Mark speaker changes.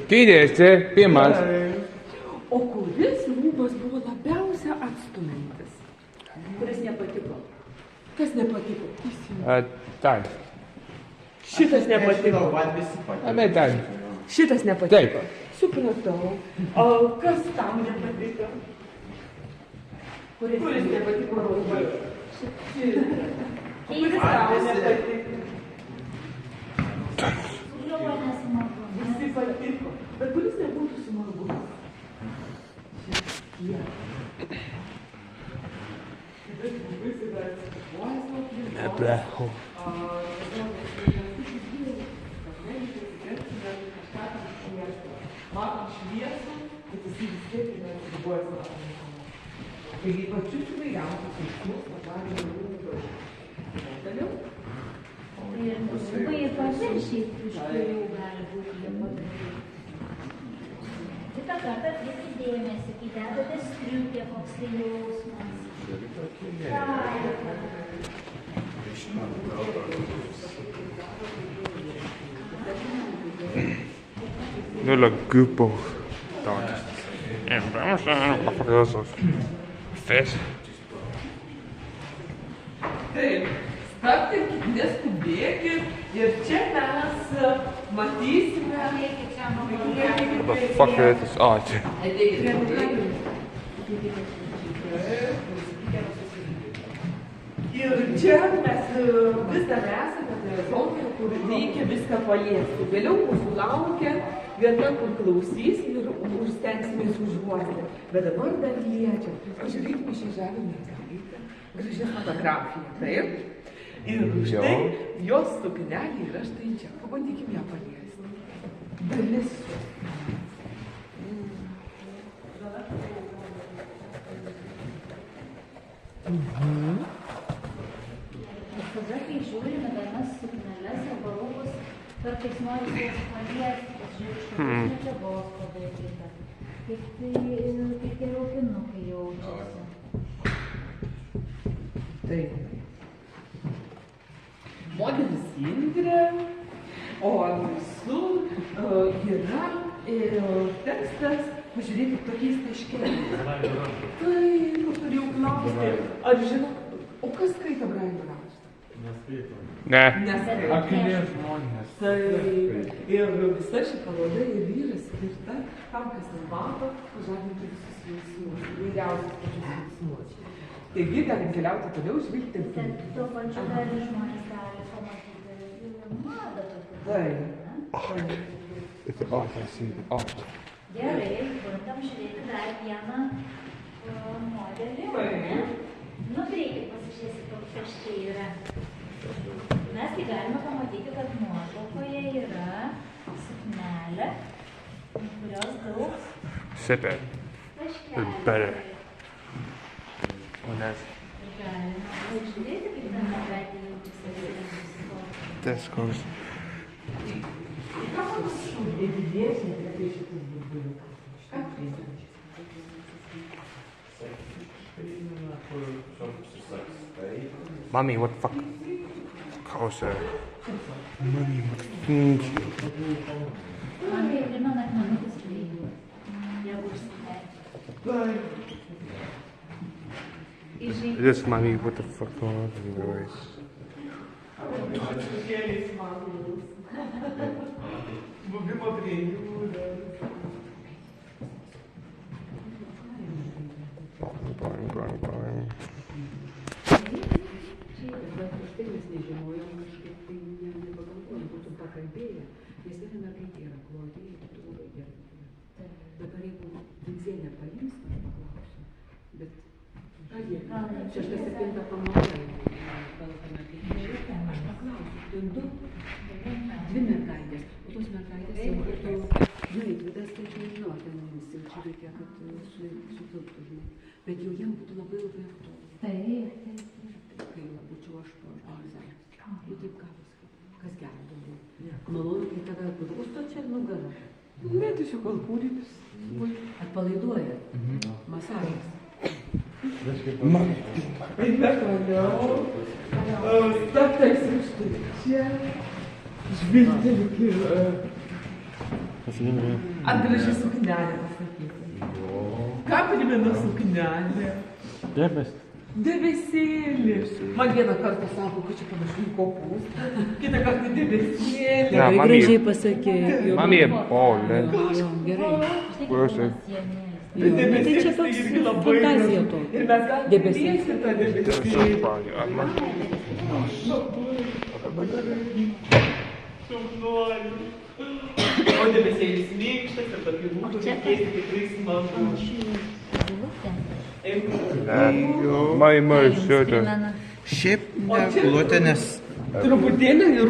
Speaker 1: Kėdės, čia pirmas.
Speaker 2: O kuris rūbas buvo labiausia atstumiantis? Kuris nepatiko? Kas nepatiko?
Speaker 1: Tai.
Speaker 2: Šitas nepatiko.
Speaker 1: Bet tai.
Speaker 2: Šitas nepatiko.
Speaker 1: Taip.
Speaker 2: Supratau. O kas tam nepatiko? Kuris nepatiko rūbas? Kuris tam nepatiko? Visi patiko. Bet kuris nebūtų smagus?
Speaker 1: Blecho.
Speaker 2: Matom šviesą, bet jisai vis tiek neatsibuoja savo. Taigi pačius įvairiausius aiškus padarė rūbai. Toliau?
Speaker 3: Rūbai ir paviršiai, iš kurių gali būti jie padaryti. Kitą kartą atkreipkite dėmesį, kai dedate striukę, koks tai jausmas.
Speaker 1: Nulla gubbo. Fett.
Speaker 2: Taip, stabtelkit, neskubėkit ir čia mes matysime...
Speaker 1: What the fuck is this art?
Speaker 2: Ir čia mes vis dar esame toje zonoje, kur reikia viską paliesti. Vėliau mūsų laukia vieta, kur klausys ir stengsimės užuosti. Bet dabar dar liečiam. Pažiūrėkime šį žavį mergaitę. Graži fotografija, taip? Ir štai jos suknelė yra štai čia. Pabandykim ją paliesti. Dalis.
Speaker 3: Tada, kai žiūrime vienas sukneles arba rūbus, kartais norisi jas paliesti, pasižiūrėti, iš medžiagos padaryta. Kaip tie raukinukai jaučiasi.
Speaker 2: Taip. Modelis Indrė, o ant visų yra tekstas, pažiūrėkit, tokiais taškeliais. Taip, turėjau klausti, ar žinot, o kas skaito Braino raštą?
Speaker 4: Neskaito.
Speaker 1: Ne.
Speaker 2: Neskaito.
Speaker 4: Akilės žmonės.
Speaker 2: Taip, ir visa ši paroda ir yra skirta tam, kas nemato, pažadinti visus jausmus, įvairiausius pačius jausmus. Taigi, galim keliauti toliau, žvilgtelti.
Speaker 3: Bet tuo pačiu dar žmonės gali pamatyti madą tokią.
Speaker 2: Taip.
Speaker 1: It's art, I see the art.
Speaker 3: Gerai, bandom žiūrėti dar vieną modelį. Nu, greitai pasižiūrėsi, kas čia yra. Mes tai galime pamatyti, kad nuotraukoje yra suknelė, kurios daug
Speaker 1: Sip it.
Speaker 3: taškelių.
Speaker 1: Better. What else?
Speaker 3: Ir galime pažiūrėti, kaip ta mergaitė jaučiasi.
Speaker 1: This goes. Mommy, what the fuck? Closer. Mommy, what the fuck?
Speaker 3: Man tai primena akmenukus klijų. Jeigu užsileidžiu.
Speaker 1: This mommy, what the fuck going on with you guys?
Speaker 2: Buvimo prie jūros.
Speaker 1: Bang.
Speaker 2: Bet už tai mes nežinojom kažkaip, tai nepagalvojom, būtum pakalbėję, nes viena mergaitė yra Klaudija, tu labai gerai. Dabar jeigu Vinzienė paims, aš paklausiu. Bet šešta, septinta pamoka, aš paklausiu, ten dvi mergaitės, o tos mergaitės jau būtų, Eitvydas, tai aš nežinau, ten jums jau čia reikia, kad sutilptų, žinai. Bet jau jam būtų labai aktualu.
Speaker 3: Taip.
Speaker 2: Kai būčiau aš pažadžiau. Nu taip gavosi, kas gero daugiau. Malonu, kai tave grūsto čia nugarą. Ne, tiesiog alkūrinis. Atpalaiduoja. Masažas. Eime toliau. Stabtelsim štai čia. Žvilgtelėk ir
Speaker 1: Pasiimė.
Speaker 2: ar graži suknelė pasakyti. Ką primena suknelė?
Speaker 1: Debes.
Speaker 2: Debesėlį. Man vieną kartą sako, kad čia panašu į kopūstą. Kitą kartą debesėlį.
Speaker 1: Na,
Speaker 5: Labai
Speaker 1: mami.
Speaker 5: gražiai pasakė. Jo.
Speaker 1: Mami je polė.
Speaker 5: Jo, gerai.
Speaker 1: Kuriuose?
Speaker 5: Jo, nu, tai čia toks fantazija to.
Speaker 2: Ir mes galime
Speaker 5: Debesėlį.
Speaker 2: dėti tą debesėlį. O debesėlis minkštas ir tokį būtų reikėti tikrai smagu.
Speaker 1: Mami, mami, šitą.
Speaker 6: Šiaip ne glutė, nes
Speaker 2: Truputėlį ir